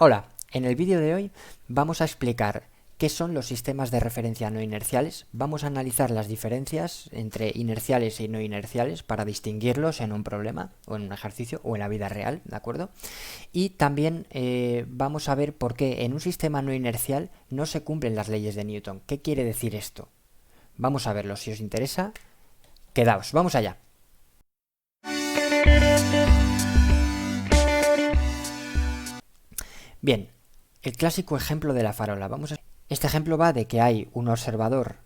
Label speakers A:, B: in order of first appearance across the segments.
A: Hola, en el vídeo de hoy vamos a explicar qué son los sistemas de referencia no inerciales, vamos a analizar las diferencias entre inerciales y no inerciales para distinguirlos en un problema o en un ejercicio o en la vida real, ¿de acuerdo? Y también vamos a ver por qué en un sistema no inercial no se cumplen las leyes de Newton. ¿Qué quiere decir esto? Vamos a verlo, si os interesa, quedaos, vamos allá. Bien, el clásico ejemplo de la farola. Este ejemplo va de que hay un observador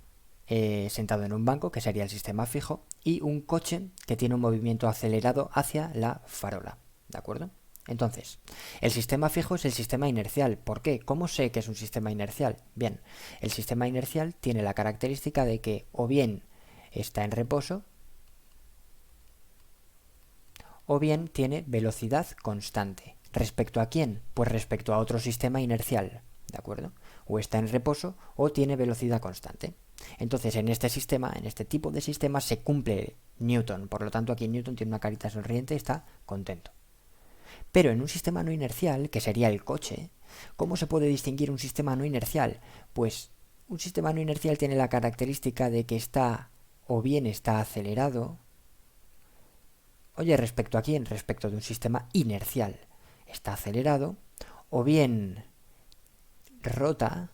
A: sentado en un banco, que sería el sistema fijo, y un coche que tiene un movimiento acelerado hacia la farola. ¿De acuerdo? Entonces, el sistema fijo es el sistema inercial. ¿Por qué? ¿Cómo sé que es un sistema inercial? Bien, el sistema inercial tiene la característica de que o bien está en reposo, o bien tiene velocidad constante. ¿Respecto a quién? Pues respecto a otro sistema inercial, ¿de acuerdo? O está en reposo o tiene velocidad constante. Entonces, en este sistema, en este tipo de sistemas, se cumple Newton. Por lo tanto, aquí Newton tiene una carita sonriente y está contento. Pero en un sistema no inercial, que sería el coche, ¿cómo se puede distinguir un sistema no inercial? Pues un sistema no inercial tiene la característica de que está o bien está acelerado. Oye, ¿respecto a quién? Respecto de un sistema inercial. Está acelerado, o bien rota,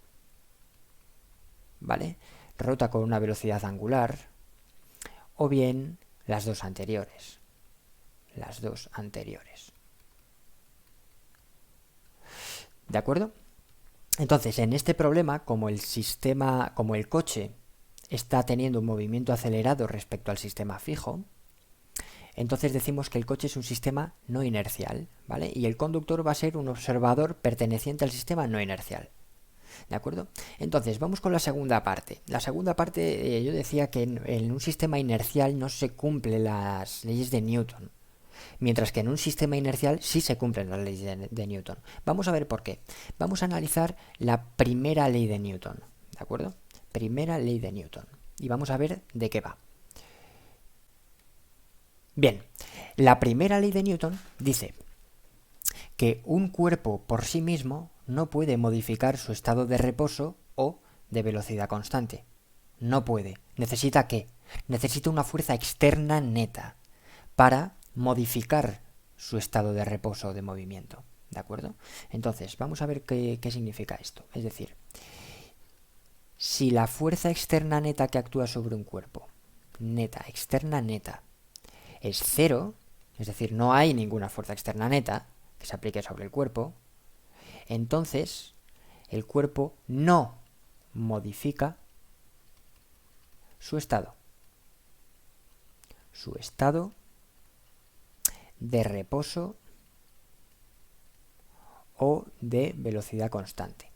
A: ¿vale? Rota con una velocidad angular, o bien las dos anteriores. Las dos anteriores. ¿De acuerdo? Entonces, en este problema, como el coche está teniendo un movimiento acelerado respecto al sistema fijo, entonces decimos que el coche es un sistema no inercial, ¿vale? Y el conductor va a ser un observador perteneciente al sistema no inercial. ¿De acuerdo? Entonces, vamos con la segunda parte. La segunda parte, yo decía que en un sistema inercial no se cumplen las leyes de Newton, mientras que en un sistema inercial sí se cumplen las leyes de Newton. Vamos a ver por qué. Vamos a analizar la primera ley de Newton, ¿de acuerdo? Primera ley de Newton. Y vamos a ver de qué va. Bien, la primera ley de Newton dice que un cuerpo por sí mismo no puede modificar su estado de reposo o de velocidad constante. No puede. ¿Necesita qué? Necesita una fuerza externa neta para modificar su estado de reposo o de movimiento. ¿De acuerdo? Entonces, vamos a ver qué significa esto. Es decir, si la fuerza externa neta que actúa sobre un cuerpo, neta, externa neta, es cero, es decir, no hay ninguna fuerza externa neta que se aplique sobre el cuerpo, entonces el cuerpo no modifica su estado de reposo o de velocidad constante.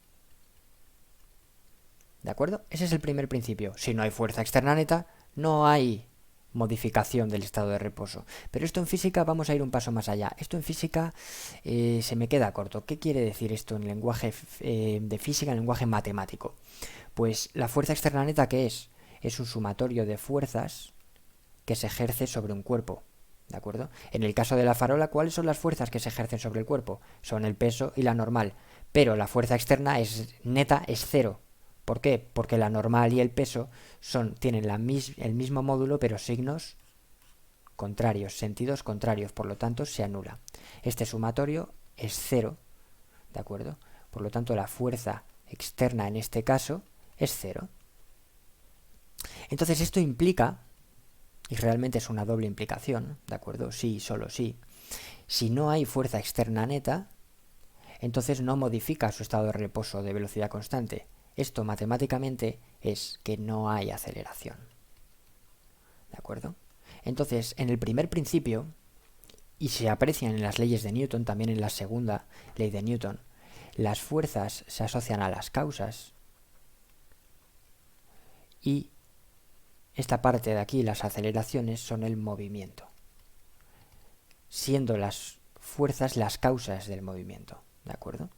A: ¿De acuerdo? Ese es el primer principio. Si no hay fuerza externa neta, no hay modificación del estado de reposo. Pero esto en física vamos a ir un paso más allá. Esto en física se me queda corto. ¿Qué quiere decir esto en lenguaje de física, en lenguaje matemático? Pues la fuerza externa neta, ¿qué es? Es un sumatorio de fuerzas que se ejerce sobre un cuerpo. ¿De acuerdo? En el caso de la farola, ¿cuáles son las fuerzas que se ejercen sobre el cuerpo? Son el peso y la normal. Pero la fuerza externa neta es cero. ¿Por qué? Porque la normal y el peso tienen el mismo módulo, pero signos contrarios, sentidos contrarios, por lo tanto se anula. Este sumatorio es cero, ¿de acuerdo? Por lo tanto, la fuerza externa en este caso es cero. Entonces esto implica, y realmente es una doble implicación, ¿de acuerdo? Sí, solo sí. Si no hay fuerza externa neta, entonces no modifica su estado de reposo de velocidad constante. Esto matemáticamente es que no hay aceleración. ¿De acuerdo? Entonces, en el primer principio, y se aprecian en las leyes de Newton, también en la segunda ley de Newton, las fuerzas se asocian a las causas y esta parte de aquí, las aceleraciones, son el movimiento, siendo las fuerzas las causas del movimiento. ¿De acuerdo?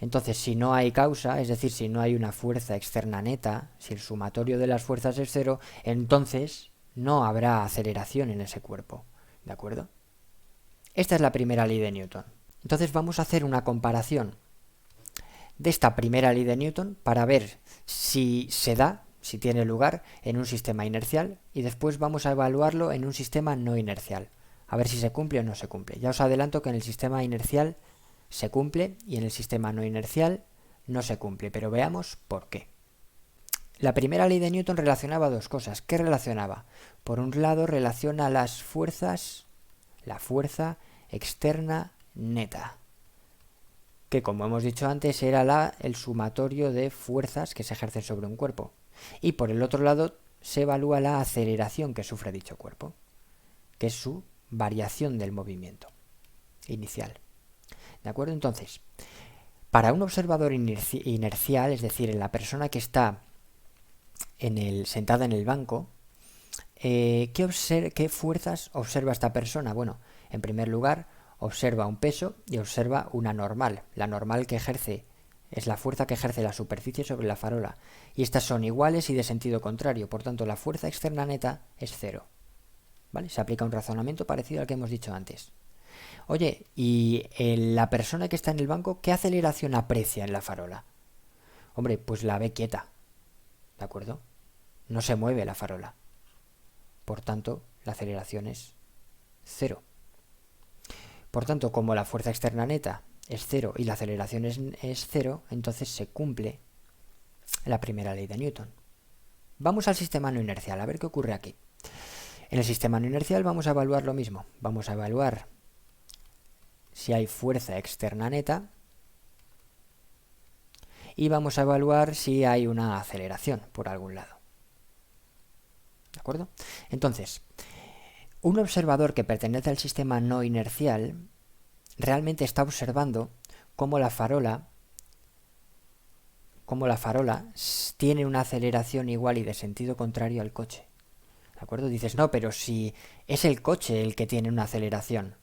A: Entonces, si no hay causa, es decir, si no hay una fuerza externa neta, si el sumatorio de las fuerzas es cero, entonces no habrá aceleración en ese cuerpo. ¿De acuerdo? Esta es la primera ley de Newton. Entonces vamos a hacer una comparación de esta primera ley de Newton para ver si se da, si tiene lugar en un sistema inercial, y después vamos a evaluarlo en un sistema no inercial, a ver si se cumple o no se cumple. Ya os adelanto que en el sistema inercial se cumple y en el sistema no inercial no se cumple, pero veamos por qué. La primera ley de Newton relacionaba dos cosas. ¿Qué relacionaba? Por un lado relaciona las fuerzas, la fuerza externa neta, que como hemos dicho antes era el sumatorio de fuerzas que se ejercen sobre un cuerpo. Y por el otro lado se evalúa la aceleración que sufre dicho cuerpo, que es su variación del movimiento inicial. ¿De acuerdo? Entonces, para un observador inercial, es decir, en la persona que está sentada en el banco, ¿qué fuerzas observa esta persona? Bueno, en primer lugar, observa un peso y observa una normal. La normal que ejerce es la fuerza que ejerce la superficie sobre la farola. Y estas son iguales y de sentido contrario. Por tanto, la fuerza externa neta es cero. ¿Vale? Se aplica un razonamiento parecido al que hemos dicho antes. Oye, ¿y la persona que está en el banco qué aceleración aprecia en la farola? Hombre, pues la ve quieta. ¿De acuerdo? No se mueve la farola. Por tanto, la aceleración es cero. Por tanto, como la fuerza externa neta es cero y la aceleración es cero, entonces se cumple la primera ley de Newton. Vamos al sistema no inercial, a ver qué ocurre aquí. En el sistema no inercial vamos a evaluar lo mismo. Vamos a evaluar si hay fuerza externa neta y vamos a evaluar si hay una aceleración por algún lado. ¿De acuerdo? Entonces, un observador que pertenece al sistema no inercial realmente está observando cómo la farola tiene una aceleración igual y de sentido contrario al coche. ¿De acuerdo? Dices, no, pero si es el coche el que tiene una aceleración.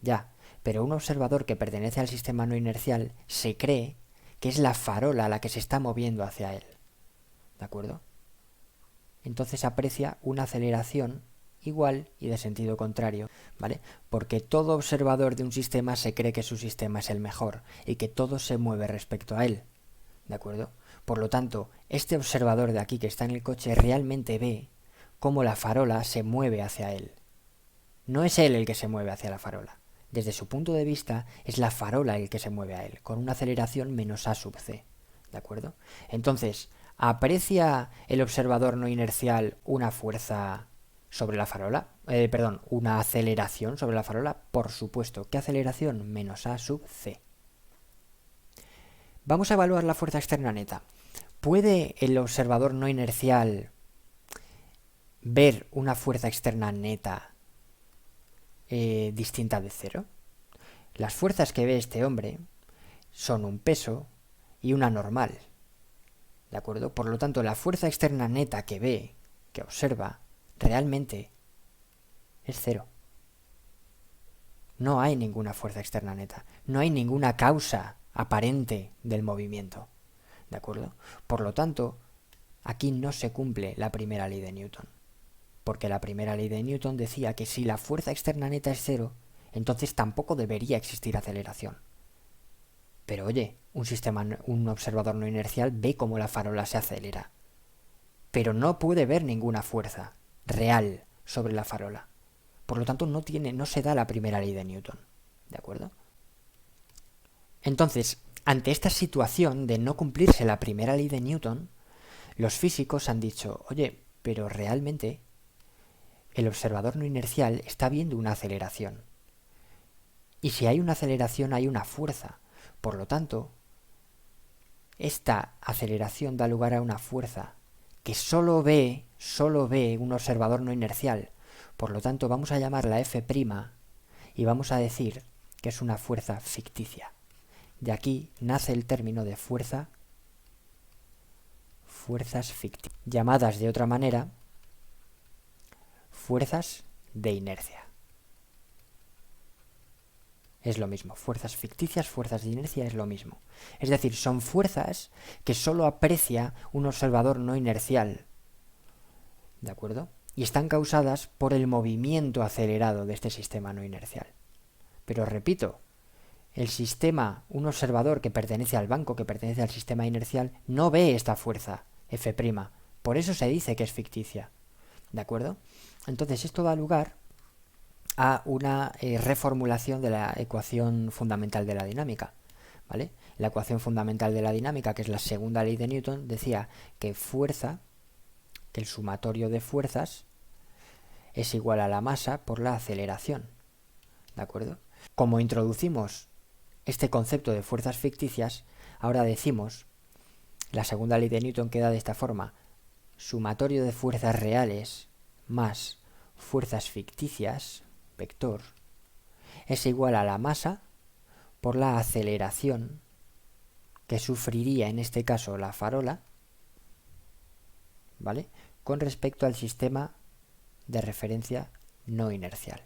A: Ya, pero un observador que pertenece al sistema no inercial se cree que es la farola la que se está moviendo hacia él. ¿De acuerdo? Entonces aprecia una aceleración igual y de sentido contrario, ¿vale? Porque todo observador de un sistema se cree que su sistema es el mejor y que todo se mueve respecto a él, ¿de acuerdo? Por lo tanto, este observador de aquí que está en el coche realmente ve cómo la farola se mueve hacia él. No es él el que se mueve hacia la farola. Desde su punto de vista, es la farola el que se mueve a él, con una aceleración menos a sub c, ¿de acuerdo? Entonces, ¿aprecia el observador no inercial una fuerza sobre la farola? Una aceleración sobre la farola. Por supuesto. ¿Qué aceleración? Menos a sub c. Vamos a evaluar la fuerza externa neta. ¿Puede el observador no inercial ver una fuerza externa neta distinta de cero? Las fuerzas que ve este hombre son un peso y una normal. ¿De acuerdo? Por lo tanto, la fuerza externa neta que ve, que observa, realmente es cero. No hay ninguna fuerza externa neta. No hay ninguna causa aparente del movimiento. ¿De acuerdo? Por lo tanto, aquí no se cumple la primera ley de Newton. Porque la primera ley de Newton decía que si la fuerza externa neta es cero, entonces tampoco debería existir aceleración. Pero oye, un observador no inercial ve cómo la farola se acelera, pero no puede ver ninguna fuerza real sobre la farola. Por lo tanto, no se da la primera ley de Newton. ¿De acuerdo? Entonces, ante esta situación de no cumplirse la primera ley de Newton, los físicos han dicho, oye, pero realmente el observador no inercial está viendo una aceleración. Y si hay una aceleración, hay una fuerza. Por lo tanto, esta aceleración da lugar a una fuerza que solo ve un observador no inercial. Por lo tanto, vamos a llamarla F' y vamos a decir que es una fuerza ficticia. De aquí nace el término de fuerzas ficticias, llamadas de otra manera fuerzas de inercia. Es lo mismo, fuerzas ficticias, fuerzas de inercia es lo mismo. Es decir, son fuerzas que solo aprecia un observador no inercial. ¿De acuerdo? Y están causadas por el movimiento acelerado de este sistema no inercial. Pero repito, el sistema, un observador que pertenece al banco, que pertenece al sistema inercial, no ve esta fuerza F'. Por eso se dice que es ficticia. ¿De acuerdo? Entonces esto da lugar a una reformulación de la ecuación fundamental de la dinámica. ¿Vale? La ecuación fundamental de la dinámica, que es la segunda ley de Newton, decía que fuerza, que el sumatorio de fuerzas es igual a la masa por la aceleración. ¿De acuerdo? Como introducimos este concepto de fuerzas ficticias, ahora decimos, la segunda ley de Newton queda de esta forma: sumatorio de fuerzas reales más fuerzas ficticias, vector, es igual a la masa por la aceleración que sufriría en este caso la farola, ¿vale?, con respecto al sistema de referencia no inercial.